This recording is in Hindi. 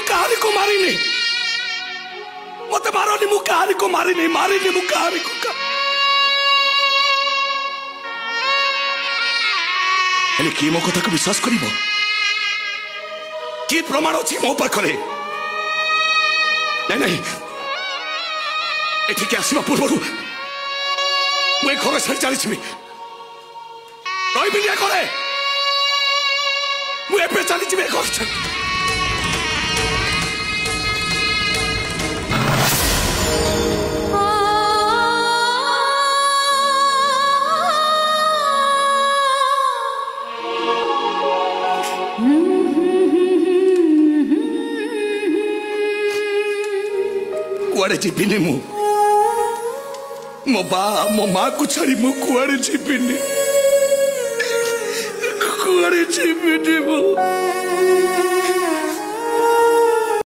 कहानी को मारी नहीं मत मारोनी मु कहानी को मारी नहीं मु कहानी को हेले कि मो कथा को विश्वास करिवो कि प्रमाण अछि मो पाखरे नहीं नहीं एठी के आसीबा पूर्वरु मैं घर छाड़ी चली रही करे मुझे चली घर छाड़ी कुआड़े जीविनी मो बा मो माँ को छाड़ी मु कुआड़े जीविनी कुआड़े जीविनी मो